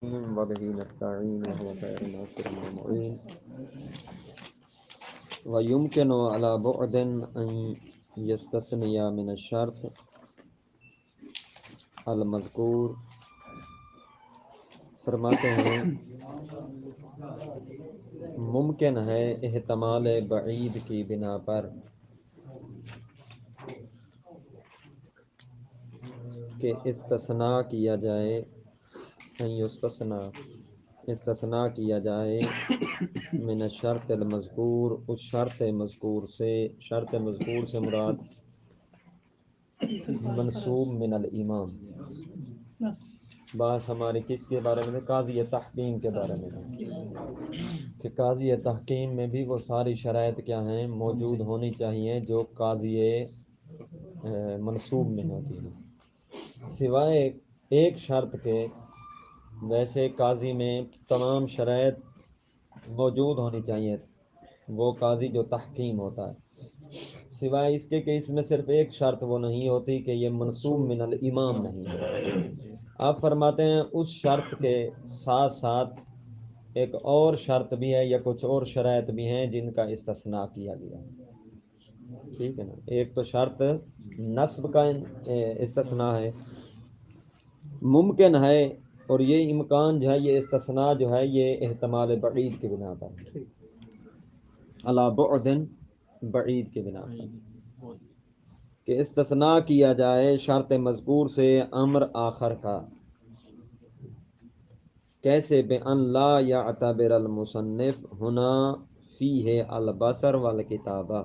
وبه نستعين وهو خير الناصر والمعين ويمكن على بعد أن يستثني من الشرط المذکور. فرماتے ہیں ممکن ہے احتمال بعید کی بنا پر کہ استثناء کیا جائے، استثناء کیا جائے من الشرط المذکور، اس شرط مذکور سے. شرط مذکور سے مراد منصوب من الامام. بات ہماری کس کے بارے میں؟ قاضی تحکیم کے بارے میں، کہ قاضی تحکیم میں بھی وہ ساری شرائط کیا ہیں؟ موجود ہونی چاہیے جو قاضی منصوب میں ہوتی ہیں، سوائے ایک شرط کے. ویسے قاضی میں تمام شرائط موجود ہونی چاہیے، وہ قاضی جو تحکیم ہوتا ہے، سوائے اس کے کہ اس میں صرف ایک شرط وہ نہیں ہوتی کہ یہ منصوب من الامام نہیں ہے. آپ فرماتے ہیں اس شرط کے ساتھ ساتھ ایک اور شرط بھی ہے یا کچھ اور شرائط بھی ہیں جن کا استثناء کیا گیا. ٹھیک ہے نا؟ ایک تو شرط نصب کا استثناء ہے، ممکن ہے، اور یہ امکان جو ہے، یہ استثناء جو ہے، یہ احتمال بعید کی بنا پر، علی بعد بعید کی بنا پر، کہ استثناء کیا جائے شرط مذکور سے امر آخر کا. کیسے؟ بأن لا يعتبر المصنف ہنا فیہ البصر والکتابہ،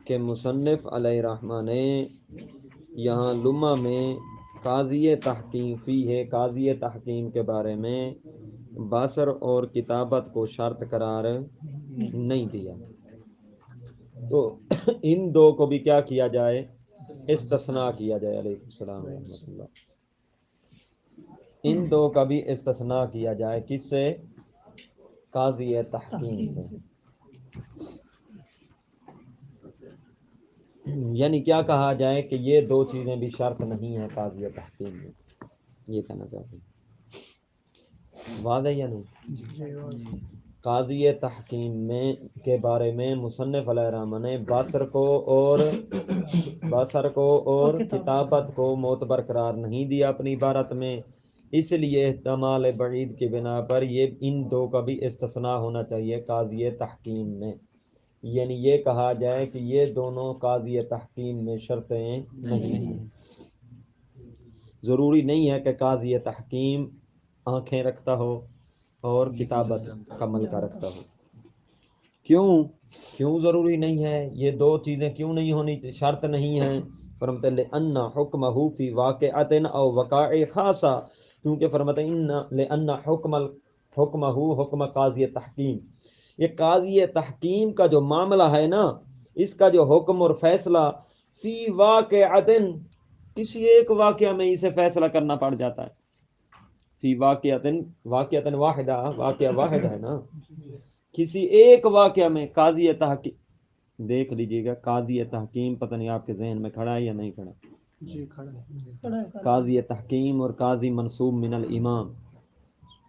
کہ مصنف علیہ الرحمہ نے یہاں لمحہ میں قاضی تحکیم فیہ، قاضی تحکیم کے بارے میں بصر اور کتابت کو شرط قرار نہیں دیا. تو ان دو کو بھی کیا کیا جائے؟ استثناء کیا جائے. علیکم السلام ورحمۃ اللہ. ان دو کا بھی استثناء کیا جائے، کس سے؟ قاضی تحکیم سے. یعنی کیا کہا جائے کہ یہ دو چیزیں بھی شرط نہیں ہیں قاضی تحکیم میں، یہ کہنا چاہتے ہیں. واضح یا نہیں؟ قاضی تحکیم میں کے بارے میں مصنف علیہ الرحمہ نے بصر کو اور کتابت کو معتبر قرار نہیں دیا اپنی عبارت میں، اس لیے احتمال بعید کی بنا پر یہ ان دو کا بھی استثناء ہونا چاہیے قاضی تحکیم میں. یعنی یہ کہا جائے کہ یہ دونوں قاضی تحکیم میں شرطیں نہیں ہیں. ضروری نہیں ہے کہ قاضی تحکیم آنکھیں رکھتا ہو اور کتابت کا ملکہ رکھتا ہو. کیوں ضروری نہیں ہے؟ یہ دو چیزیں کیوں نہیں ہونی شرط نہیں ہیں؟ فرماتے لأن حکمہ فی واقعۃ او وقاع خاصہ، کیونکہ فرماتے لأن حکمہ حکم قاضی تحکیم، یہ قاضی تحکیم کا جو معاملہ ہے نا، اس کا جو حکم اور فیصلہ فی واقعۃ، کسی ایک واقعہ میں اسے فیصلہ کرنا پڑ جاتا ہے. فی واقعۃ واحدہ، واقعہ واحد ہے نا، کسی ایک واقعہ میں قاضی تحکیم. دیکھ لیجئے گا قاضی تحکیم، پتہ نہیں آپ کے ذہن میں کھڑا ہے یا نہیں کھڑا؟ جی کھڑا ہے. قاضی تحکیم اور قاضی منصوب من الامام،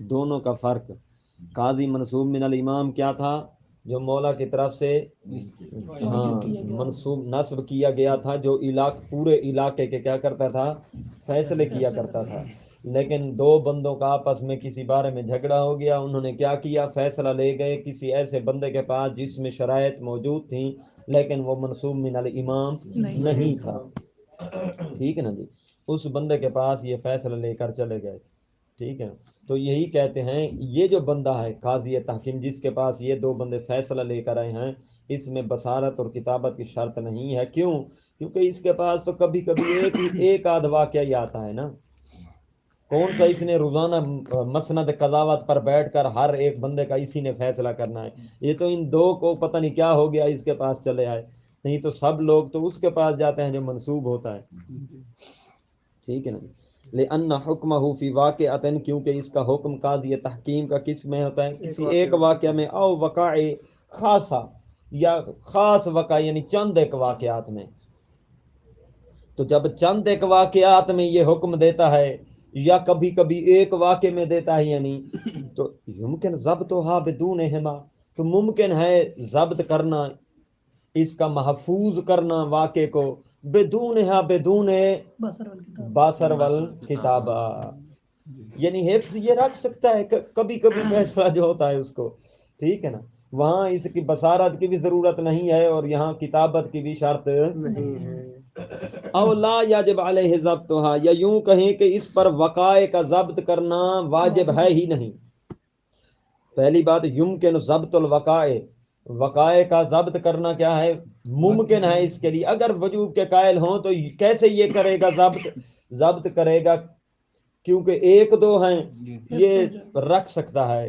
دونوں کا فرق. قاضی منصوب من الامام کیا تھا؟ جو مولا کی طرف سے منصوب نصب کیا گیا تھا، جو پورے علاقے کے کیا کرتا تھا؟ فیصلے کیا کرتا تھا. لیکن دو بندوں کا آپس میں کسی بارے میں جھگڑا ہو گیا، انہوں نے کیا کیا؟ فیصلہ لے گئے کسی ایسے بندے کے پاس جس میں شرائط موجود تھیں لیکن وہ منصوب من الامام نہیں تھا. ٹھیک ہے نا جی؟ اس بندے کے پاس یہ فیصلہ لے کر چلے گئے. ٹھیک ہے، تو یہی کہتے ہیں یہ جو بندہ ہے قاضی تحکیم، جس کے پاس یہ دو بندے فیصلہ لے کر آئے ہیں، اس میں بصارت اور کتابت کی شرط نہیں ہے. کیونکہ اس کے پاس تو کبھی کبھی ایک آدھ واقعہ ہی آتا ہے نا. کون سا اس نے روزانہ مسند قضاوت پر بیٹھ کر ہر ایک بندے کا اسی نے فیصلہ کرنا ہے؟ یہ تو ان دو کو پتہ نہیں کیا ہو گیا، اس کے پاس چلے آئے. نہیں تو سب لوگ تو اس کے پاس جاتے ہیں جو منصوب ہوتا ہے. ٹھیک ہے نا؟ لأن حکمہ فی واقعۃ، کیونکہ اس کا حکم قاضی تحکیم کا کس میں ہوتا ہے؟ کسی ایک واقعہ میں، او وقاع خاصہ، یا خاص واقعہ یعنی چند ایک واقعات میں. تو جب چند ایک واقعات میں یہ حکم دیتا ہے یا کبھی کبھی ایک واقعے میں دیتا ہے یا نہیں، تو یمکن ضبطها بدونہما، تو ممکن ہے ضبط کرنا، اس کا محفوظ کرنا واقعے کو، بدونہا بدون باصر والکتابہ، یعنی حفظ یہ رکھ سکتا ہے کبھی کبھی فیصلہ جو ہوتا ہے اس کو، ٹھیک ہے نا، وہاں اس کی بصارت کی بھی ضرورت نہیں ہے اور یہاں کتابت کی بھی شرط نہیں ہے۔ او لا یجب علیہ ضبطها، یا یوں کہیں کہ اس پر وقائع کا ضبط کرنا واجب ہے ہی نہیں۔ پہلی بات یمکن ضبط الوقائع، وقائع کا ضبط کرنا کیا ہے، ممکن ہے اس کے لیے، اگر وجوب کے قائل ہوں تو کیسے یہ کرے گا ضبط کرے گا، کیونکہ ایک دو ہیں یہ رکھ سکتا ہے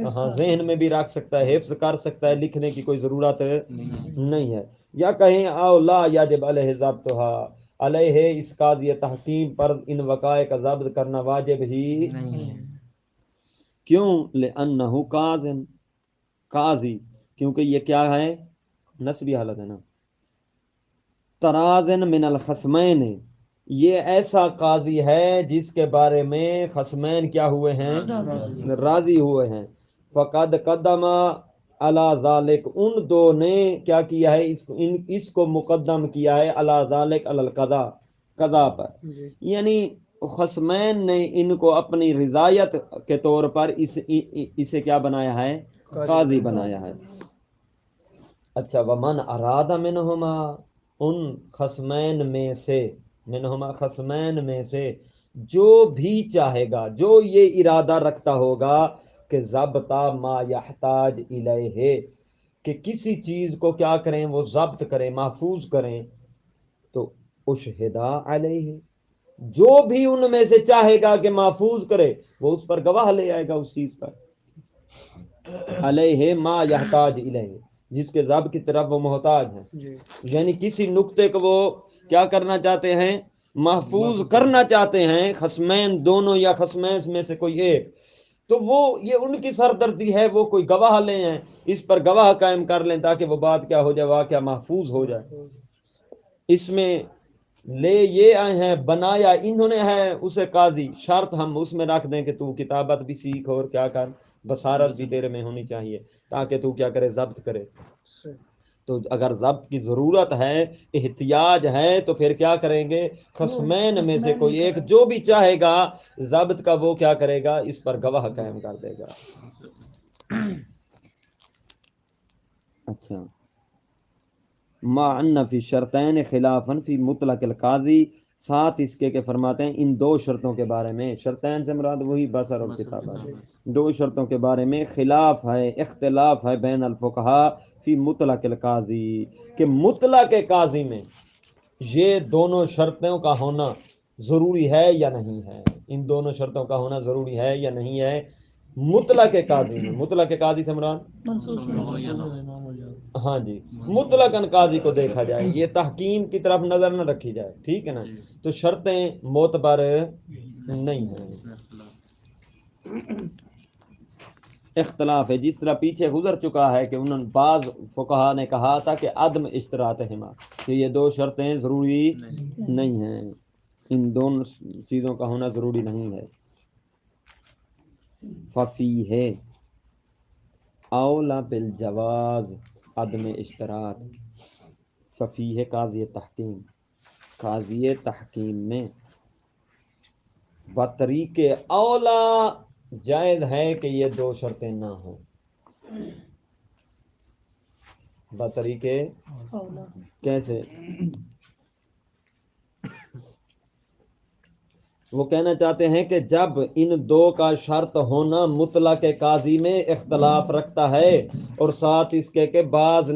ہاں ذہن میں بھی رکھ سکتا ہے، حفظ کر سکتا ہے، لکھنے کی کوئی ضرورت نہیں ہے۔ یا کہیں او لا یجب علیہ ضبطها، علیہ اس قاضی تحکیم پر ان وقائع کا ضبط کرنا واجب ہی نہیں ہے۔ کیوں؟ لأنہ قاضی، کیونکہ یہ کیا ہے، نسبی حالت ہے نا، ترازن من الخصمین، یہ ایسا قاضی ہے جس کے بارے میں خصمین کیا ہوئے ہیں، راضی ہوئے ہیں، فقد قدم علی ذالک، ان دو نے کیا کیا ہے، اس کو مقدم کیا ہے، علی ذالک علی القضاء، قضاء پر، یعنی خصمین نے ان کو اپنی رضایت کے طور پر اسے کیا بنایا ہے، قاضی بنایا ہے۔ اچھا، ومن اراد منہما، ان خصمین میں سے، منہما خصمین میں سے جو بھی چاہے گا، جو یہ ارادہ رکھتا ہوگا کہ ضبطہ ما یحتاج الیہ، کہ کسی چیز کو کیا کریں، وہ ضبط کریں، محفوظ کریں، تو اشہدا علیہ، جو بھی ان میں سے چاہے گا کہ محفوظ کرے وہ اس پر گواہ لے آئے گا، اس چیز پر، علیہ ما یحتاج الیہ، جس کے ضبط کی طرف وہ محتاج ہیں، یعنی کسی نقطے کو وہ کیا کرنا چاہتے ہیں، محفوظ کرنا چاہتے ہیں، خصمین دونوں یا خصمین میں سے کوئی ایک، تو وہ یہ ان کی سردردی ہے، وہ کوئی گواہ لے ہیں، اس پر گواہ قائم کر لیں تاکہ وہ بات کیا ہو جائے، واقعہ محفوظ ہو جائے۔ اس میں لے یہ آئے ہیں، بنایا انہوں نے ہے اسے قاضی، شرط ہم اس میں رکھ دیں کہ تو کتابت بھی سیکھ اور کیا کر، بصارت بھی تیرے میں ہونی چاہیے تاکہ تو کیا کرے، ضبط کرے۔ تو اگر ضبط کی ضرورت ہے، احتیاج ہے، تو پھر کیا کریں گے، خصمین میں سے کوئی ایک جو بھی چاہے گا ضبط کا، وہ کیا کرے گا، اس پر گواہ قائم کر دے گا۔ اچھا، ما ان فی شرطین خلافا فی مطلق القاضی، ساتھ اس کے فرماتے ہیں ان دو شرطوں کے بارے میں، شرطین سے مراد وہی بصر اور کتابہ، دو شرطوں کے بارے میں خلاف ہے، اختلاف ہے بین الفقہاء فی مطلق القاضی، کہ مطلق قاضی میں یہ دونوں شرطوں کا ہونا ضروری ہے یا نہیں ہے، ان دونوں شرطوں کا ہونا ضروری ہے یا نہیں ہے مطلق قاضی میں۔ مطلق قاضی سے مراد، ہاں جی، مطلقاً قاضی کو دیکھا جائے، یہ تحکیم کی طرف نظر نہ رکھی جائے، ٹھیک ہے نا، تو شرطیں معتبر نہیں ہیں۔ اختلاف ہے، جس طرح پیچھے گزر چکا ہے کہ انہوں نے بعض فقہا نے کہا تھا کہ عدم اشتراطہما، کہ یہ دو شرطیں ضروری نہیں ہیں، ان دونوں چیزوں کا ہونا ضروری نہیں ہے۔ ففیہ اولا بالجواز عدم اشتراط، ففیہ قاضی تحکیم، قاضی تحکیم میں بطریق اولا جائز ہے کہ یہ دو شرطیں نہ ہوں، بطریق کیسے، وہ کہنا چاہتے ہیں کہ جب ان دو کا شرط ہونا مطلق قاضی میں اختلاف رکھتا ہے، اور ساتھ اس کے کہ بعض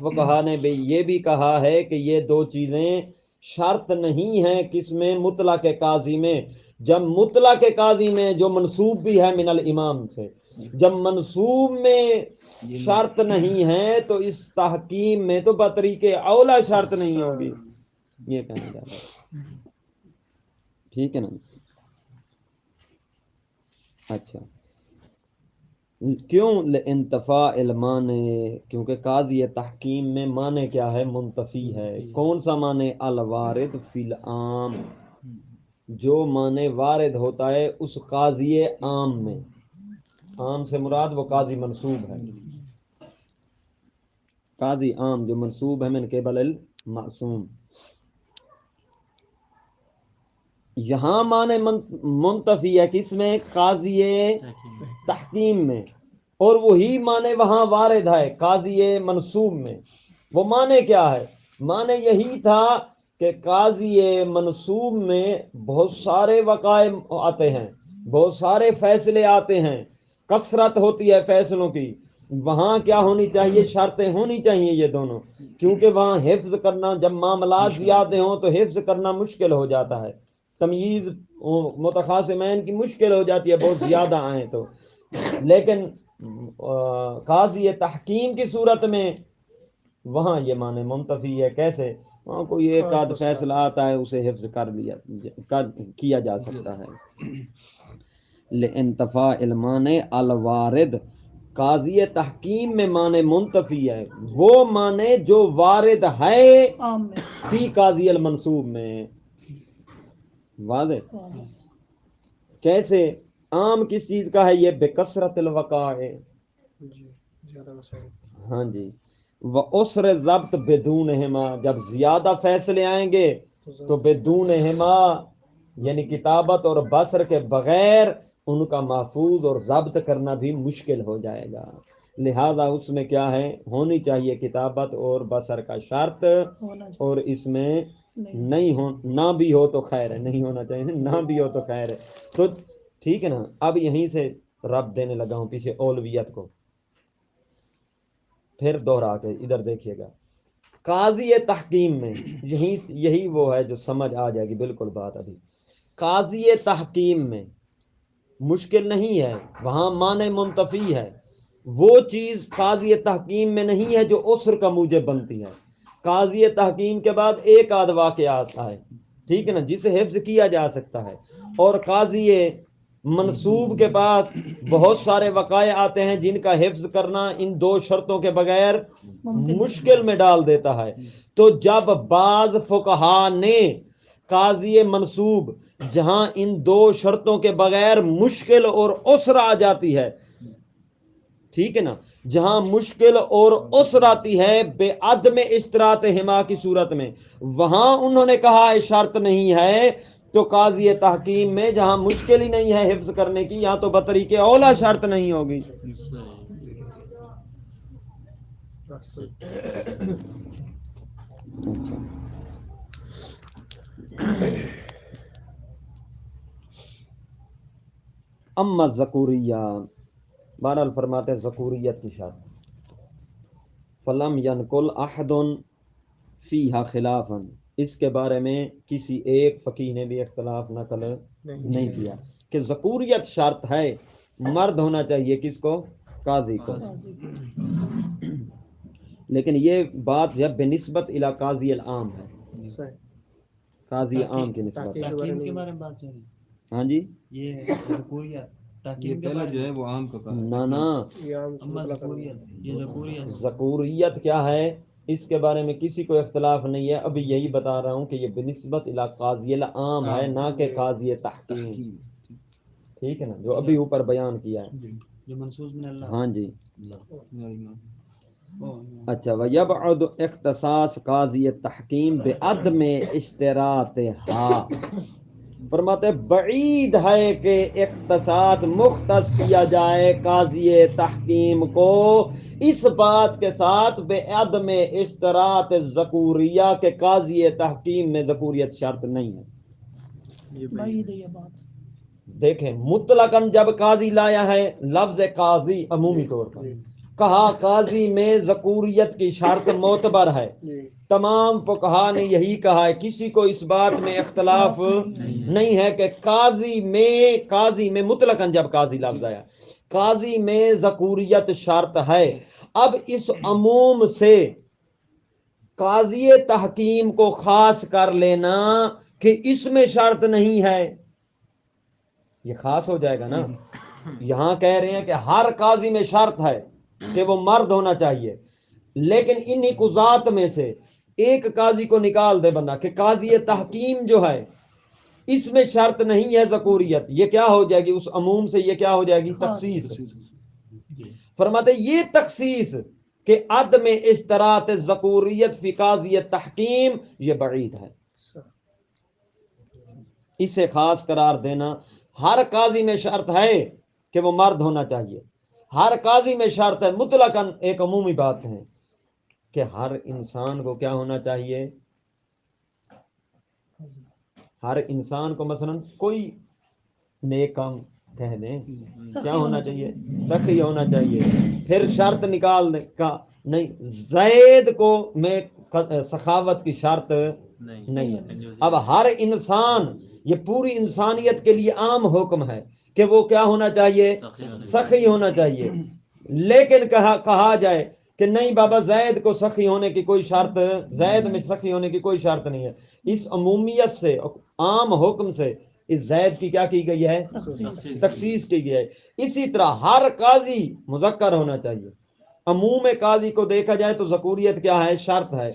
فقہا نے بھی یہ بھی کہا ہے کہ یہ دو چیزیں شرط نہیں ہیں، کس میں، مطلق قاضی میں، جب مطلق قاضی میں جو منسوب بھی ہے من الامام سے، جب منسوب میں شرط نہیں ہے تو اس تحکیم میں تو بطریق اولا شرط نہیں ہوگی، یہ کہنا چاہتا ہے، ٹھیک ہے نا۔ اچھا، کیوں، لانتفاء المانع، کیونکہ قاضی تحکیم میں معنی کیا ہے، منتفی ہے، کون سا معنی، الوارد فی العام، جو معنی وارد ہوتا ہے اس قاضی عام میں، عام سے مراد وہ قاضی منصوب ہے، قاضی عام جو منصوب ہے من قبل المعصوم. یہاں معنی منتفی ہے کس میں؟ قاضی تحکیم میں، اور وہی معنی وہاں وارد ہے قاضی منصوب میں. وہ معنی کیا ہے؟ معنی یہی تھا کہ قاضی منصوب میں بہت سارے وقائع آتے ہیں، بہت سارے فیصلے آتے ہیں، کثرت ہوتی ہے فیصلوں کی. وہاں کیا ہونی چاہیے؟ شرطیں ہونی چاہیے یہ دونوں، کیونکہ وہاں حفظ کرنا، جب معاملات زیادہ ہوں تو حفظ کرنا مشکل ہو جاتا ہے، تمییز متخاصمین کی مشکل ہو جاتی ہے بہت زیادہ آئیں تو. لیکن قاضی تحکیم کی صورت میں وہاں یہ معنی منتفی ہے. کیسے؟ وہاں کوئی ایک آدھ فیصلہ آتا ہے اسے حفظ کیا جا سکتا ہے. لانتفاء المعنی الوارد، قاضی تحکیم میں معنی منتفی ہے وہ معنی جو وارد ہے فی قاضی المنصوب میں. واضح؟ کیسے؟ عام کس چیز کا ہے یہ؟ بکثرت الوقائع. ہاں جی. وعسر ضبط بدونہما، جب زیادہ فیصلے آئیں گے تو بدونہما یعنی کتابت اور بصر کے بغیر ان کا محفوظ اور ضبط کرنا بھی مشکل ہو جائے گا. لہذا اس میں کیا ہے؟ ہونی چاہیے کتابت اور بصر کا شرط، اور اس میں نہیں ہو، نہ بھی ہو تو خیر ہے، نہیں ہونا چاہیے، نہ بھی ہو تو خیر ہے. تو ٹھیک ہے نا. اب یہیں سے رب دینے لگا ہوں پیچھے اولویت کو، پھر دوہرا کے ادھر دیکھیے گا. قاضی تحکیم میں یہی وہ ہے جو سمجھ آ جائے گی بالکل بات. ابھی قاضی تحکیم میں مشکل نہیں ہے، وہاں معنی منتفی ہے. وہ چیز قاضی تحکیم میں نہیں ہے جو عسر کا موجب بنتی ہے. قاضی تحکیم کے بعد ایک آدھ واقعہ آتا ہے، ٹھیک ہے نا، جسے حفظ کیا جا سکتا ہے. اور قاضی منصوب کے پاس بہت سارے وقائع آتے ہیں جن کا حفظ کرنا ان دو شرطوں کے بغیر مشکل میں ڈال دیتا ہے. تو جب بعض فقہا نے قاضی منصوب جہاں ان دو شرطوں کے بغیر مشکل اور عسر آ جاتی ہے، ٹھیک ہے نا، جہاں مشکل اور عسر آتی ہے بے عدم اشتراطہما کی صورت میں، وہاں انہوں نے کہا شرط نہیں ہے. تو قاضی تحکیم میں جہاں مشکل ہی نہیں ہے حفظ کرنے کی، یہاں تو بطریق اولا شرط نہیں ہوگی. اما ذکوریہ، بہرحال فرماتے ہیں ذکوریت کی شرط، فلم ینقل احد فیہا خلافا، اس کے بارے میں کسی ایک فقیہ نے بھی اختلاف نقل نہیں کیا کہ ذکوریت شرط ہے، مرد ہونا چاہیے کس کو؟ قاضی کو. لیکن یہ بات جب بنسبت الی قاضی العام ہے، قاضی عام کی نسبت. تحکیم کے بارے میں بات چل رہی ہے. ہاں جی، یہ ذکوریت تحکیم کے پہلا بارے جو ہے میں. وہ عام کا کہا ہے. نا اما ذکوریت، یہ ذکوریت. ذکوریت کیا ہے اس کے بارے میں کسی کو اختلاف نہیں ہے. ابھی یہی بتا رہا ہوں کہ یہ بنسبت الی قاضی العام ہے، نہ کہ قاضی تحکیم. ٹھیک ہے نا، جو ابھی اوپر بیان کیا ہے، جو منصوص من اللہ. ہاں جی. اچھا، وَيَبْعُدُ اختصاص قاضی تحکیم بعدم اشتراطہا، فرماتے بعید ہے کہ اختصاص مختص کیا جائے قاضی تحکیم کو اس بات کے ساتھ بے عدم اشتراط ذکوریہ کہ قاضی تحکیم میں ذکوریت شرط نہیں ہے. بعید ہے یہ بات. دیکھیں مطلقاً جب قاضی لایا ہے لفظ قاضی عمومی طور پر کہا قاضی میں ذکوریت کی شرط معتبر ہے، تمام فقہا نے یہی کہا ہے، کسی کو اس بات میں اختلاف نہیں ہے کہ قاضی میں مطلقاً جب قاضی لفظ آیا قاضی میں ذکوریت شرط ہے. اب اس عموم سے قاضی تحکیم کو خاص کر لینا کہ اس میں شرط نہیں ہے، یہ خاص ہو جائے گا نا. یہاں کہہ رہے ہیں کہ ہر قاضی میں شرط ہے کہ وہ مرد ہونا چاہیے، لیکن انہی قضات میں سے ایک قاضی کو نکال دے بندہ کہ قاضی تحکیم جو ہے اس میں شرط نہیں ہے ذکوریت، یہ کیا ہو جائے گی اس عموم سے، یہ کیا ہو جائے گی تخصیص. فرماتے یہ تخصیص کہ عدم اشتراط ذکوریت فی قاضیت تحکیم یہ بعید ہے. اسے خاص قرار دینا، ہر قاضی میں شرط ہے کہ وہ مرد ہونا چاہیے، ہر قاضی میں شرط ہے مطلقاً، ایک عمومی بات ہے کہ ہر انسان کو کیا ہونا چاہیے، ہر انسان کو مثلا کوئی نیک کام کہہ دیں کیا ہونا چاہیے، سخی ہونا چاہیے. پھر شرط نکال دیں کا نہیں زید کو میں سخاوت کی شرط نہیں ہے. اب ہر انسان، یہ پوری انسانیت کے لیے عام حکم ہے کہ وہ کیا ہونا چاہیے، سخی ہونا چاہیے. لیکن کہا جائے کہ نہیں بابا زید کو سخی ہونے کی کوئی شرط، زید میں سخی ہونے کی کوئی شرط نہیں ہے، اس عمومیت سے عام حکم سے اس زید کی کیا کی گئی ہے، تخصیص کی گئی ہے. اسی طرح ہر قاضی مذکر ہونا چاہیے. عموم قاضی کو دیکھا جائے تو ذکوریت کیا ہے، شرط ہے.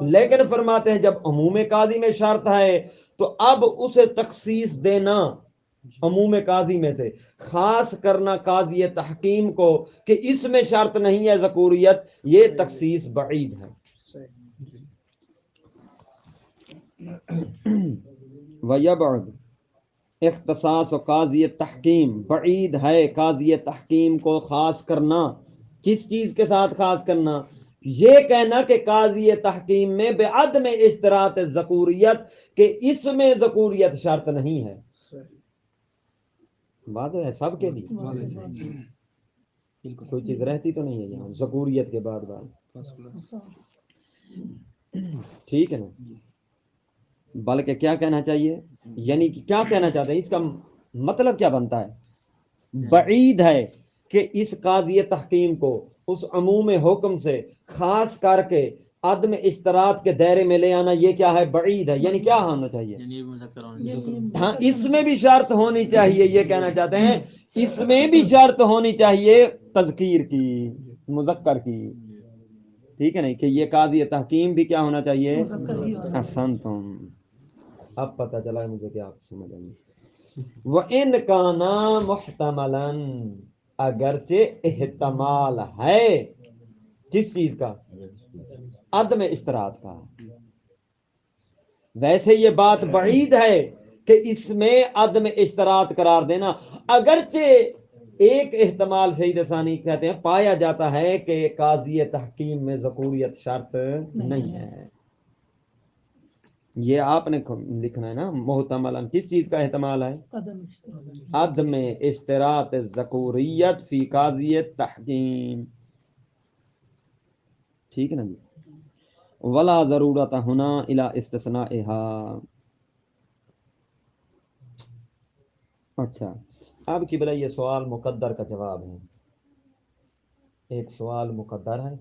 لیکن فرماتے ہیں جب عموم قاضی میں شرط ہے تو اب اسے تخصیص دینا، عموم قاضی میں سے خاص کرنا قاضی تحکیم کو کہ اس میں شرط نہیں ہے ذکوریت، یہ تخصیص بعید ہے. وَيَبْعُدُ اختصاص و قاضی تحکیم، بعید ہے قاضی تحکیم کو خاص کرنا. کس چیز کے ساتھ خاص کرنا، یہ کہنا کہ قاضی تحکیم میں بعدم اشتراط ذکوریت، کہ اس میں ذکوریت شرط نہیں ہے. بات ہے سب کے لیے، کوئی چیز رہتی تو نہیں ہے یہاں ذکوریت کے بعد ٹھیک ہے نا. بلکہ کیا کہنا چاہیے، یعنی کہ کیا کہنا چاہتے ہیں، اس کا مطلب کیا بنتا ہے، بعید ہے کہ اس قاضی تحکیم کو اس عموم حکم سے خاص کر کے عدم اشتراط کے دائرے میں لے آنا، یہ کیا ہے، بعید ہے. یعنی کیا ہونا چاہیے، ہاں اس میں بھی شرط ہونی چاہیے، یہ کہنا چاہتے ہیں اس میں بھی شرط ہونی چاہیے تذکیر کی، مذکر کی. ٹھیک ہے نہیں کہ یہ قاضی تحکیم بھی کیا ہونا چاہیے، احسنتم. اب پتہ چلا مجھے کہ آپ سمجھ آئیں گے. وَإِنْ كَانَ مُحْتَمَلًا، اگرچہ احتمال ہے کس چیز کا، عدم اشتراط کا. ویسے یہ بات بعید ہے کہ اس میں عدم اشتراط قرار دینا، اگرچہ ایک احتمال شہید ثانی کہتے ہیں پایا جاتا ہے کہ قاضی تحکیم میں ذکوریت شرط نہیں ہے. یہ آپ نے لکھنا ہے نا، محتملاً کس چیز کا احتمال ہے، عدم اشتراط ذکوریت فی قاضی تحکیم. ٹھیک ہے نا جی. ولا ضرورت ہونا الی استثنائها. اچھا اب قبلہ یہ سوال مقدر کا جواب ہے، ایک سوال مقدر ہے،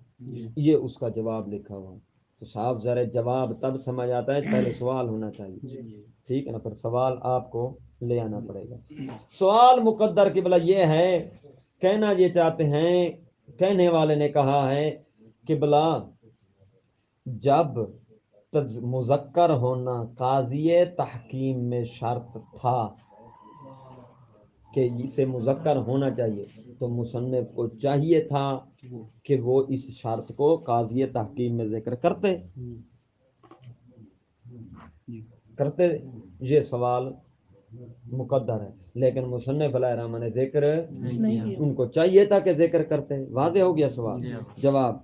یہ اس کا جواب لکھا ہوا. تو صاحب ذرا جواب تب سمجھ آتا ہے پہلے سوال ہونا چاہیے. ٹھیک ہے نا، پھر سوال آپ کو لے آنا پڑے گا. سوال مقدر قبلہ یہ ہے، کہنا یہ چاہتے ہیں، کہنے والے نے کہا ہے قبلہ جب مذکر ہونا قاضی تحکیم میں شرط تھا کہ اسے مذکر ہونا چاہیے، تو مصنف کو چاہیے تھا کہ وہ اس شرط کو قاضی تحکیم میں ذکر کرتے. یہ سوال مقدر ہے، لیکن مصنف علیہ الرحمہ نے ذکر نہیں، ان کو چاہیے تھا کہ ذکر کرتے. واضح ہو گیا سوال. جواب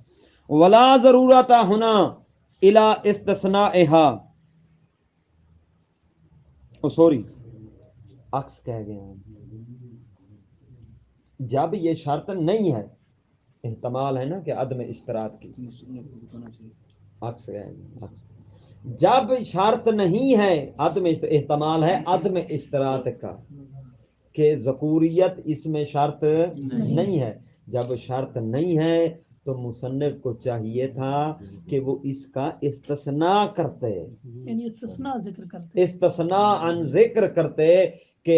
ولا ضرورت ہونا الی استثنائها، سوری عکس کہہ گئے ہیں، جب یہ شرط نہیں ہے، احتمال ہے نا کہ عدم اشتراط کی، عکس ہے، جب شرط نہیں ہے عدم احتمال ہے عدم اشتراط کا کہ ذکوریت اس میں شرط نہیں ہے. جب شرط نہیں ہے تو مصنف کو چاہیے تھا کہ وہ اس کا استثناء کرتے، یعنی استثناء ذکر کرتے، استثناء عن ذکر کرتے کہ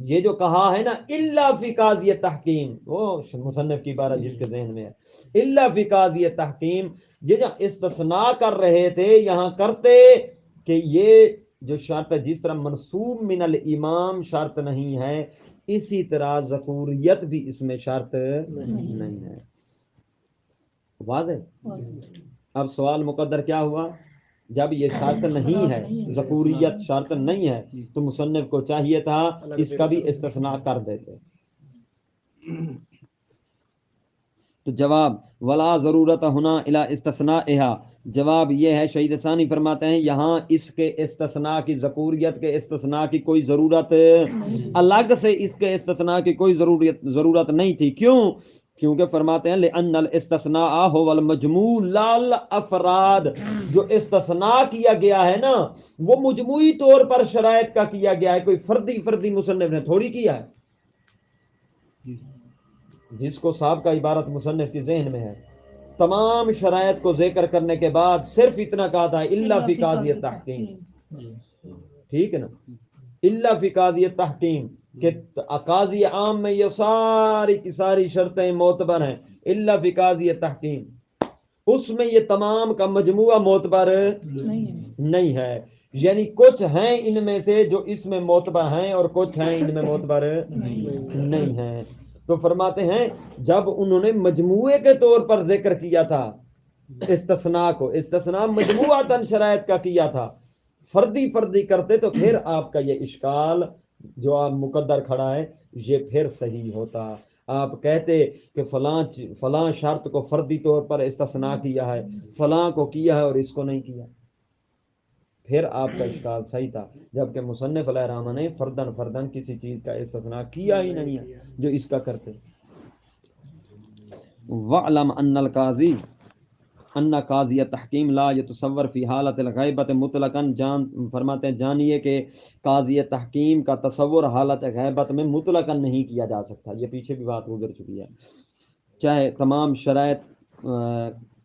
یہ جو کہا ہے نا الا فی قاضی تحکیم، وہ مصنف کی عبارت جس کے ذہن میں ہے، الا فی قاضی تحکیم، یہ جو استثناء کر رہے تھے یہاں کرتے کہ یہ جو شرط ہے، جس طرح منصوب من الامام شرط نہیں ہے، اسی طرح ذکوریت بھی اس میں شرط نہیں ہے. واضح؟ اب سوال مقدر کیا ہوا؟ جب یہ شرط نہیں ہے، ذکوریت شرط نہیں ہے، تو مصنف کو چاہیے تھا اس کا بھی استثناء کر دیتے. تو جواب ولا ضرورت ہونا الا استثناء، جواب یہ ہے، شہید ثانی فرماتے ہیں یہاں اس کے استثناء کی، ذکوریت کے استثناء کی کوئی ضرورت، الگ سے اس کے استثناء کی کوئی ضرورت نہیں تھی. کیوں؟ کیونکہ فرماتے ہیں لأن الاستثناء هو المجموع لا الافراد، جو استثناء کیا گیا ہے نا وہ مجموعی طور پر شرائط کا کیا گیا ہے، کوئی فردی مصنف نے تھوڑی کیا ہے. جس کو صاحب کا عبارت مصنف کے ذہن میں ہے، تمام شرائط کو ذکر کرنے کے بعد صرف اتنا کہا تھا الا فی قاضی التحکیم. ٹھیک ہے نا، الا فی قاضی التحکیم، کہ قاضی عام میں یہ ساری کی ساری شرطیں معتبر ہیں، الا فی قاضی التحکیم اس میں یہ تمام کا مجموعہ معتبر نہیں ہے. یعنی کچھ ہیں ان میں سے جو اس میں معتبر ہیں اور کچھ ہیں ان میں معتبر نہیں ہیں. تو فرماتے ہیں جب انہوں نے مجموعے کے طور پر ذکر کیا تھا استثناء کو، استثناء مجموعاتاً شرائط کا کیا تھا، فردی کرتے تو پھر آپ کا یہ اشکال جو آپ مقدر کھڑا ہے یہ پھر صحیح ہوتا. آپ کہتے کہ فلاں شرط کو فردی طور پر استثناء کیا ہے، فلاں کو کیا ہے اور اس کو نہیں کیا، پھر آپ کا اشکال صحیح تھا. جبکہ مصنف علیہ الرحمہ نے فردن کسی چیز کا استثناء کیا ہی نہیں ہے جو اس کا کرتے. وَعْلَمْ أَنَّ الْقَاضِي ان قاضی تحکیم لا یتصور فی حالت الغیبت مطلقاً، فرماتے ہیں جانیے کہ قاضی تحکیم کا تصور حالت غیبت میں مطلقاً نہیں کیا جا سکتا. یہ پیچھے بھی بات گزر چکی ہے، چاہے تمام شرائط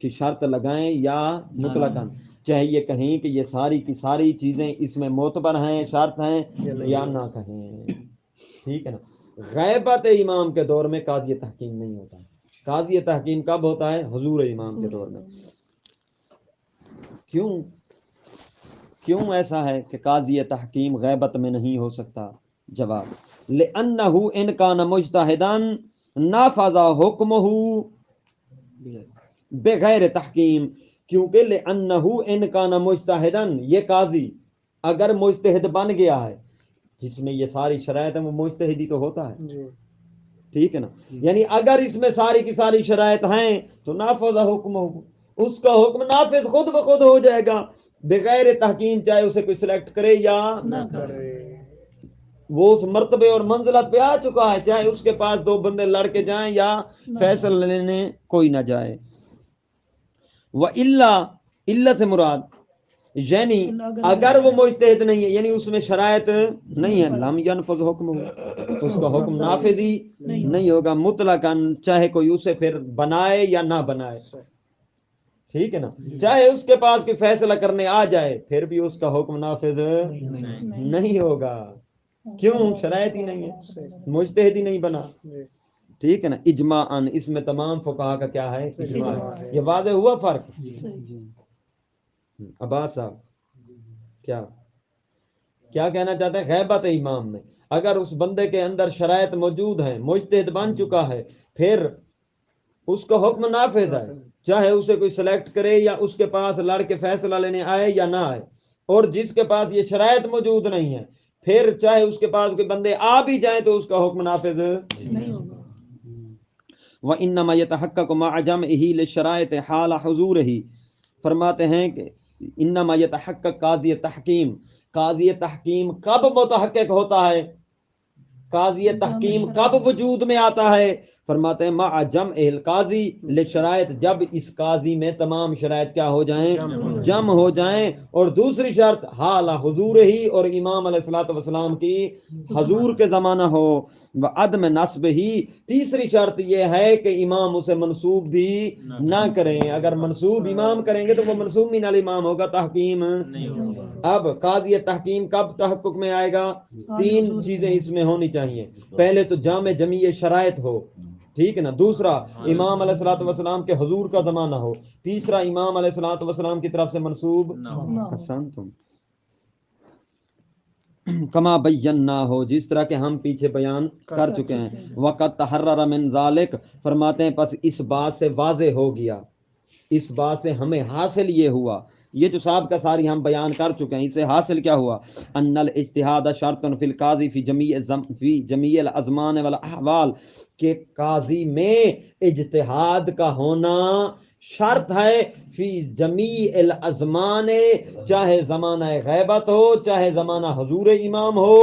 کی شرط لگائیں یا مطلقاً، چاہے یہ کہیں کہ یہ ساری کی ساری چیزیں اس میں معتبر ہیں، شرط ہیں، یا نہ کہیں. ٹھیک ہے نا. غیبت امام کے دور میں قاضی تحکیم نہیں ہوتا. قاضی تحکیم کب ہوتا ہے؟ حضور امام کے دور میں. کیوں ایسا ہے کہ قاضی تحکیم غیبت میں نہیں ہو سکتا؟ جواب لأنہ ان کان مجتہدا نافذ حکمہ بغیر تحکیم، کیونکہ لأنہ ان کان مجتہدا، یہ قاضی اگر مجتہد بن گیا ہے، جس میں یہ ساری شرائط ہیں وہ مجتہدی تو ہوتا ہے. ٹھیک ہے نا. یعنی اگر اس میں ساری کی ساری شرائط ہیں تو نافذ حکمہ، اس کا حکم نافذ خود بخود ہو جائے گا بغیر تحکیم، چاہے اسے کوئی سلیکٹ کرے یا نہ کرے. وہ اس مرتبے اور منزلت پہ آ چکا ہے، چاہے اس کے پاس دو بندے لڑ کے جائیں یا فیصلہ لینے کوئی نہ جائے. وَإِلَّا سے مراد یعنی اگر وہ مجتہد نہیں ہے، یعنی اس میں شرائط نہیں ہے، لم ینفذ حکم، اس کا حکم نافذ ہی نہیں ہوگا مطلقاً، چاہے کوئی اسے پھر بنائے یا نہ بنائے. ٹھیک ہے نا. چاہے اس کے پاس کوئی فیصلہ کرنے آ جائے پھر بھی اس کا حکم نافذ نہیں ہوگا. کیوں؟ شرائط ہی نہیں ہے، مجتہد ہی نہیں بنا. ٹھیک ہے نا. اجماعاً، اس میں تمام فقہا کا کیا ہے؟ اجماع ہے. یہ واضح ہوا فرق؟ عباس صاحب کیا کہنا چاہتے ہیں؟ غیبت امام میں اگر اس بندے کے اندر شرائط موجود ہیں، مجتہد بن چکا ہے، پھر اس کا حکم نافذ ہے، چاہے اسے کوئی سلیکٹ کرے یا اس کے پاس لڑ کے فیصلہ لینے آئے یا نہ آئے. اور جس کے پاس یہ شرائط موجود نہیں ہے، پھر چاہے اس کے پاس کوئی بندے آ بھی جائیں تو اس کا حکم نافذ نہیں ہوگا. وَإِنَّمَا يَتَحَقَّقُ مَعَ جَمْعِهِ لِلشَّرَائِطِ حَالَ حُضُورِهِ، فرماتے ہیں کہ انما یتحقق قاضی تحکیم، قاضی تحکیم کب متحقق ہوتا ہے، قاضی تحکیم کب وجود میں آتا ہے؟ فرماتے ہیں مع جمع القاضی لشرائط، جب اس قاضی میں تمام شرائط کیا ہو جائیں؟ جمع ہو جائیں. اور دوسری شرط حال حضور ہی، اور امام علیہ الصلوۃ والسلام کی حضور کے زمانہ ہو. وعدم نصب ہی، تیسری شرط یہ ہے کہ امام اسے منسوب بھی نہ کریں. اگر منسوب امام کریں گے تو وہ منسوب من الامام ہوگا، تحکیم نہیں ہوگا. اب قاضی تحکیم کب تحقق میں آئے گا؟ تین چیزیں اس میں ہونی چاہیے. پہلے تو جامع جمیع شرائط ہو، ٹھیک ہے نا. دوسرا امام علیہ الصلوۃ والسلام کے حضور کا زمانہ ہو. تیسرا امام علیہ الصلوۃ والسلام کی طرف سے منسوب. کما بینا ہو، جس طرح کہ ہم پیچھے بیان کر چکے ہیں. وقت تحرر من ذالک، فرماتے ہیں پس اس بات سے واضح ہو گیا، اس بات سے ہمیں حاصل یہ ہوا، یہ جو صاحب کا ساری ہم بیان کر چکے ہیں، اس سے حاصل کیا ہوا؟ ان الاجتہاد شرط فی القاضی فی جمیع الازمان والاحوال، کہ قاضی میں اجتہاد کا ہونا شرط ہے فی جمیع الازمان، چاہے زمانہ غیبت ہو چاہے زمانہ حضور امام ہو،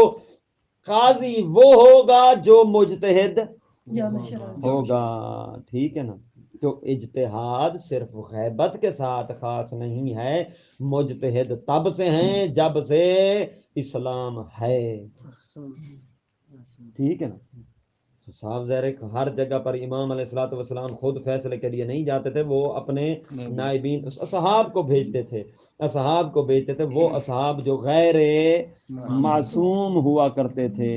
قاضی وہ ہوگا جو مجتہد جامع شرائط ہوگا. ٹھیک ہے نا؟ تو اجتہاد صرف غیبت کے ساتھ خاص نہیں ہے، مجتہد تب سے ہیں جب سے اسلام ہے. ٹھیک ہے نا؟ تو صاف ظاہر ہے کہ ہر جگہ پر امام علیہ الصلوۃ والسلام خود فیصلے کے لیے نہیں جاتے تھے، وہ اپنے نائبین اصحاب کو بھیجتے تھے، اصحاب کو بھیجتے تھے، وہ اصحاب جو غیر معصوم ہوا کرتے تھے.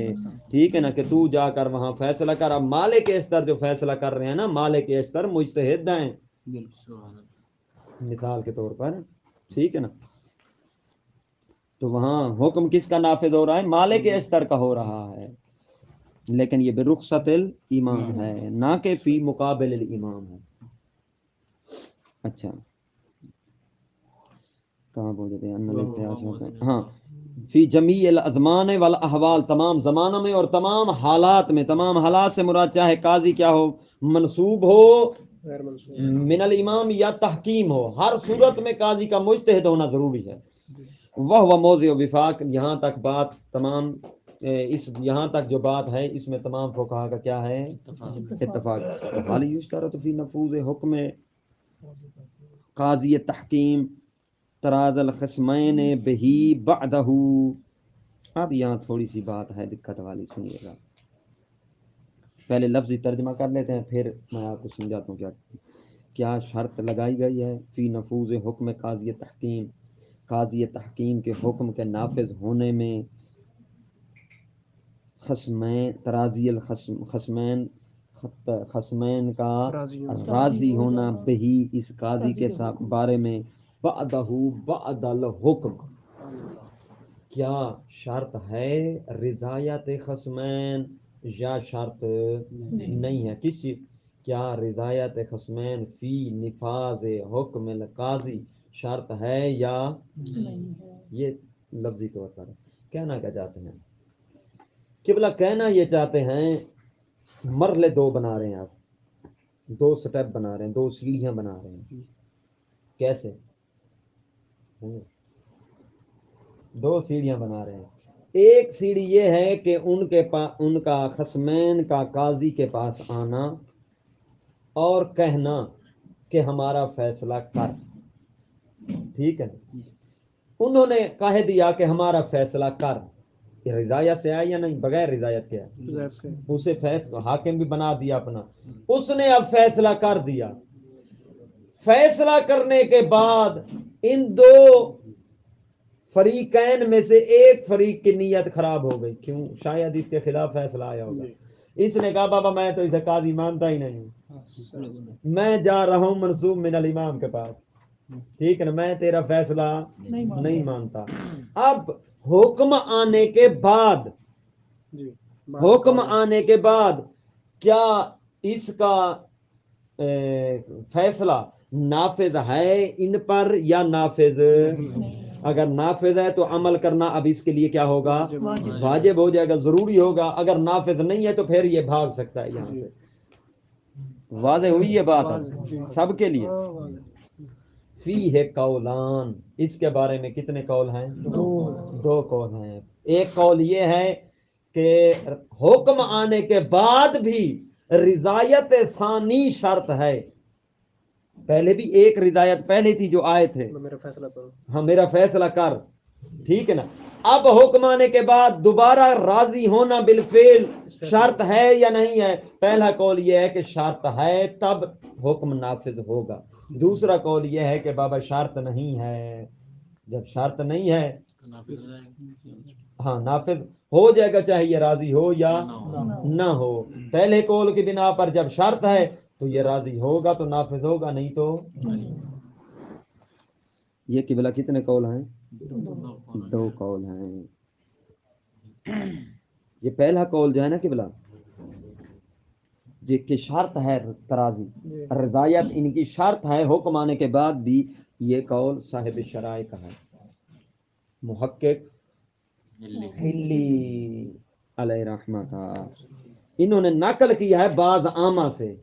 ٹھیک ہے نا؟ کہ تو جا کر وہاں فیصلہ کر. اب مالک اشتر جو فیصلہ کر رہے ہیں نا، مالک اشتر مجتہد ہیں مثال کے طور پر. ٹھیک ہے نا؟ تو وہاں حکم کس کا نافذ ہو رہا ہے؟ مالک اشتر کا ہو رہا ہے، لیکن یہ برخصت الامام ہے، نہ کہ فی مقابل الامام ہے. اچھا کہاں پہنچے تھے؟ ہاں، فی جمیع الازمان والاحوال، تمام زمانوں میں اور تمام حالات میں. تمام حالات سے مراد چاہے قاضی کیا ہو، منصوب ہو من الامام یا تحکیم ہو، ہر صورت میں قاضی کا مجتہد ہونا ضروری ہے. وہ موضع وفاق، یہاں تک بات تمام اس یہاں تک جو بات ہے اس میں تمام فقہا کا کیا ہے؟ اتفاق. حال یشترط فی نفوذ حکم قاضی تحکیم تراز الخصمین بہی بعدہ. اب یہاں تھوڑی سی بات ہے دقت والی، سنیے گا. پہلے لفظی ترجمہ کر لیتے ہیں، پھر میں آپ کو سمجھاتا ہوں کیا شرط لگائی گئی ہے فی نفوذ حکم قاضی تحکیم، قاضی تحکیم کے حکم کے نافذ ہونے میں خصمین ترازی الخصمین خصمین کا راضی ہونا بہی اس قاضی کے ساتھ بارے میں بعدہ بعد الحکم. کیا شرط ہے رضایت خصمین یا شرط نہیں ہے؟ کس چیز؟ کیا رضایت خصمین فی نفاذ حکم القاضی شرط ہے یا نہیں ہے؟ یہ لفظی طور پر کہنا کیا چاہتے ہیں قبلہ؟ کہنا یہ چاہتے ہیں مرحلے دو بنا رہے ہیں، آپ دو سٹیپ بنا رہے ہیں، دو سیڑھیاں بنا رہے ہیں. کیسے؟ دو سیڑھیاں بنا رہے ہیں. ایک سیڑھی یہ ہے کہ ان کا خصمین کا قاضی کے پاس آنا اور کہنا کہ ہمارا فیصلہ کر. ٹھیک ہے، انہوں نے کہہ دیا کہ ہمارا فیصلہ کر. یہ رضایت سے آیا یا نہیں؟ بغیر رضایت کے آیا. اسے حاکم بھی بنا دیا اپنا، اس نے اب فیصلہ کر دیا. فیصلہ کرنے کے بعد ان دو فریقین میں سے ایک فریق کی نیت خراب ہو گئی. کیوں؟ شاید اس کے خلاف فیصلہ آیا ہوگا. اس نے کہا بابا میں تو اسے قاضی مانتا ہی نہیں ہوں، میں جا رہا ہوں منصوب من الامام کے پاس. ٹھیک ہے نا؟ میں تیرا فیصلہ نہیں مانتا. اب حکم آنے کے بعد کیا اس کا فیصلہ نافذ ہے ان پر یا نافذ؟ اگر نافذ ہے تو عمل کرنا اب اس کے لیے کیا ہوگا؟ واجب ہو جائے گا، ضروری ہوگا. اگر نافذ نہیں ہے تو پھر یہ بھاگ سکتا ہے یہاں سے. واضح ہوئی یہ بات سب کے لیے؟ فیہ قولان، اس کے بارے میں کتنے قول ہیں؟ دو قول ہیں. ایک قول یہ ہے کہ حکم آنے کے بعد بھی رضایت ثانی شرط ہے. پہلے بھی ایک رضایت پہلے تھی جو آئے تھے، ہاں میرا فیصلہ کر. ٹھیک ہے نا؟ اب حکم آنے کے بعد دوبارہ راضی ہونا بالفعل شرط ہے یا نہیں ہے؟ پہلا قول یہ ہے کہ شرط ہے، تب حکم نافذ ہوگا. دوسرا قول یہ ہے کہ بابا شرط نہیں ہے. جب شرط نہیں ہے ہاں نافذ ہو جائے گا چاہے یہ راضی ہو یا نہ ہو. پہلے قول کی بنا پر جب شرط ہے تو یہ راضی ہوگا تو نافذ ہوگا، نہیں تو. یہ قبلہ کتنے قول ہیں؟ دو قول ہیں. یہ پہلا قول جو ہے نا قبلہ جی کہ شرط ہے ترازی رضایت ان کی شرط ہے حکم آنے کے بعد بھی، یہ قول صاحب شرائع کا ہے، محقق حلی علیہ رحمہ کا، انہوں نے نقل کیا ہے بعض عامہ سے،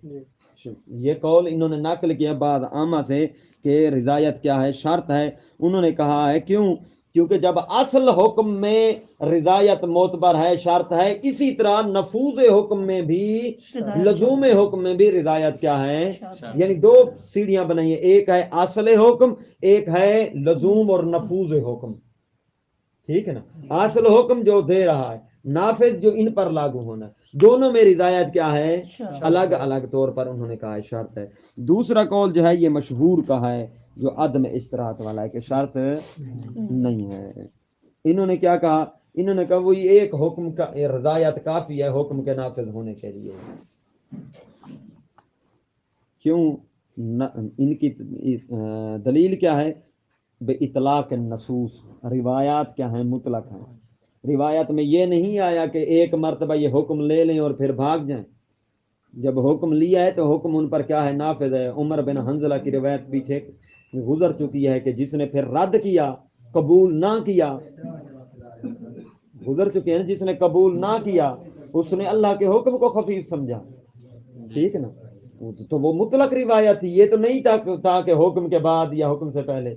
یہ قول انہوں نے نقل کیا بعض عامہ سے کہ رضایت کیا ہے، شرط ہے۔ انہوں نے کہا ہے کیونکہ جب اصل حکم میں رضایت معتبر ہے، شرط ہے، اسی طرح نفوذ حکم میں بھی، لزوم حکم میں بھی رضایت کیا ہے، یعنی دو سیڑھیاں بنائی ہیں، ایک ہے اصل حکم، ایک ہے لزوم اور نفوذ حکم، ٹھیک ہے نا۔ اصل حکم جو دے رہا ہے، نافذ جو ان پر لاگو ہونا ہے، دونوں میں رضایت کیا ہے، الگ الگ طور پر انہوں نے کہا ہے شرط ہے۔ دوسرا قول جو ہے یہ مشہور کا ہے، جو عدم اشتراط والا ہے کہ شرط نہیں ہے۔ انہوں نے کیا کہا، انہوں نے کہا وہی ایک حکم کا رضایت کافی ہے حکم کے نافذ ہونے کے لیے، کیوں ان کی دلیل کیا ہے، بے اطلاق النصوص، روایات کیا ہیں، مطلق ہیں، روایت میں یہ نہیں آیا کہ ایک مرتبہ یہ حکم لے لیں اور پھر بھاگ جائیں، جب حکم لیا ہے تو حکم ان پر کیا ہے، نافذ ہے۔ عمر بن حنظلہ کی روایت پیچھے گزر چکی ہے کہ جس نے پھر رد کیا، قبول نہ کیا، گزر چکے ہیں، جس نے قبول نہ کیا اس نے اللہ کے حکم کو خفیف سمجھا، ٹھیک ہے نا، تو وہ مطلق روایت تھی، یہ تو نہیں تھا کہ حکم کے بعد یا حکم سے پہلے،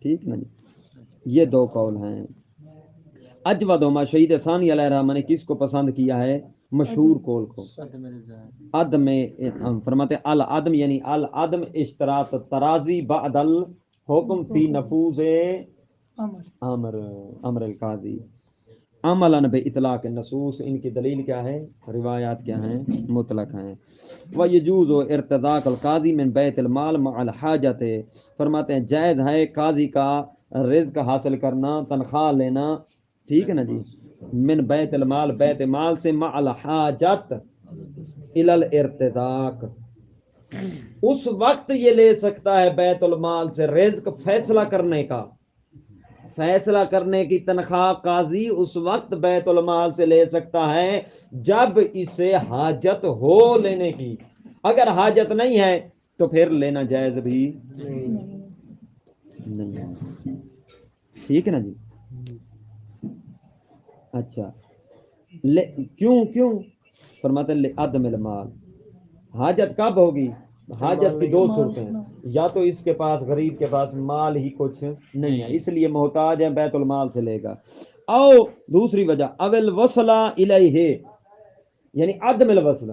ٹھیک نا جی۔ یہ دو قول ہیں۔ اجود ما شہید ثانی علیہ الرحمہ نے کس کو پسند کیا ہے، مشہور قول کو، عدم، فرماتے العدم یعنی العدم اشتراط ترازی بعد الحکم فی نفوذ امر القاضی عملاً بے اطلاق النصوص، ان کی دلیل کیا ہے، روایات کیا ہیں، مطلق ہیں۔ وَيَجُوزُ ارتزاق القاضی من بیت المال مع الحاجت، فرماتے ہیں جائز ہے قاضی کا رزق حاصل کرنا، تنخواہ لینا، ٹھیک ہے نا جی، من بیت المال، بیت مال سے، مع الحاجت الی الارتزاق، اس وقت یہ لے سکتا ہے بیت المال سے رزق فیصلہ کرنے کا، فیصلہ کرنے کی تنخواہ قاضی اس وقت بیت المال سے لے سکتا ہے جب اسے حاجت ہو لینے کی، اگر حاجت نہیں ہے تو پھر لینا جائز بھی نہیں ہے، ٹھیک ہے نا جی۔ اچھا، کیوں فرماتے ہیں لعدم المال، حاجت کب ہوگی، حاجت کی دو صورتیں ہیں، یا تو اس کے پاس، غریب کے پاس مال ہی کچھ نہیں ہے اس لیے محتاج ہے، بیت المال سے لے گا، او دوسری وجہ اول وصلہ الیہ یعنی عدم الوصلہ،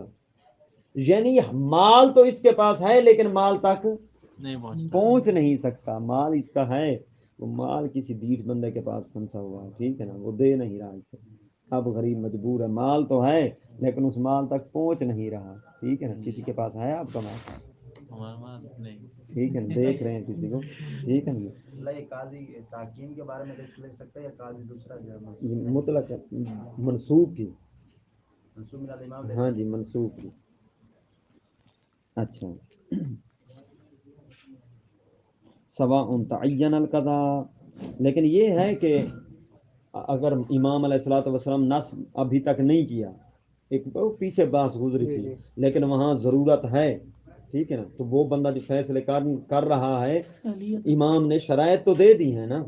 یعنی مال تو اس کے پاس ہے لیکن مال تک پہنچ نہیں سکتا، مال اس کا ہے، وہ مال کسی ڈھیٹ بندے کے پاس پھنسا ہوا ہے، ٹھیک ہے نا، وہ دے نہیں رہا اسے، اب غریب مجبور ہے، مال تو ہے لیکن اس مال تک پہنچ نہیں رہا، ٹھیک ہے نا، کسی کے پاس ہے آپ کا مال، ٹھیک ہے نا، دیکھ رہے ہیں کسی کو، ٹھیک ہے نا، قاضی تحکیم کے بارے میں رزق لے سکتا ہے یا قاضی دوسرا جو ہے مطلق منسوب کی، منصوب من الامام لے ہاں سکتا جی منسوب کی۔ اچھا، سواء تعین القضاء، لیکن یہ ہے کہ اگر امام علیہ الصلوۃ والسلام نص ابھی تک نہیں کیا، ایک پیچھے بحث گزری تھی، لیکن وہاں ضرورت ہے، ٹھیک ہے نا، تو وہ بندہ جو فیصلے کر رہا ہے، امام نے شرائط تو دے دی ہے نا،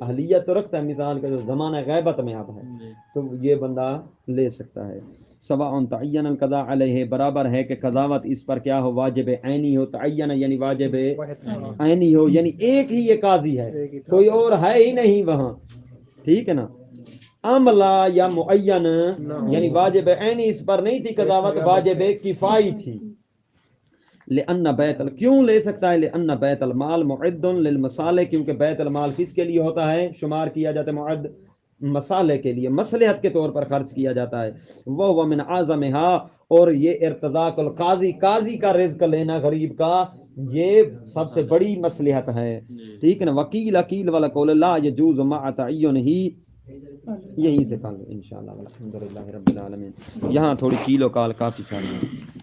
اہلیت تو رکھتا ہے، مثال کا جو زمانہ غیبت میں اب ہے تو یہ بندہ لے سکتا ہے۔ سواء تعین القضاء علیہ، برابر ہے کہ قضاوت اس پر کیا ہو، واجب عینی ہو، تعین یعنی واجب عینی ہو، یعنی ایک ہی یہ قاضی ہے، کوئی اور ہے ہی نہیں وہاں، ٹھیک ہے نا، عملہ یا معین یعنی واجب عینی اس پر نہیں تھی قضاوت، واجب کفائی تھی، لأن بیت کیوں لے سکتا ہے، لأن بیت المال معد للمصالح، کیونکہ بیت المال کس کے لیے ہوتا ہے، شمار کیا جاتا ہے، معد مصالح کے لیے، مصلحت کے طور پر خرچ کیا جاتا ہے، وہ من اعظمها، اور یہ ارتزاق القاضی، قاضی کا رزق لینا غریب کا، یہ سب سے بڑی مصلحت ہے، ٹھیک ہے نا۔ وکیل عقیل والا قول لا یجوز مع تعین ہی، یہیں سے کل انشاءاللہ، الحمدللہ رب العالمین، یہاں تھوڑی کیل و کال کافی ساری ہے۔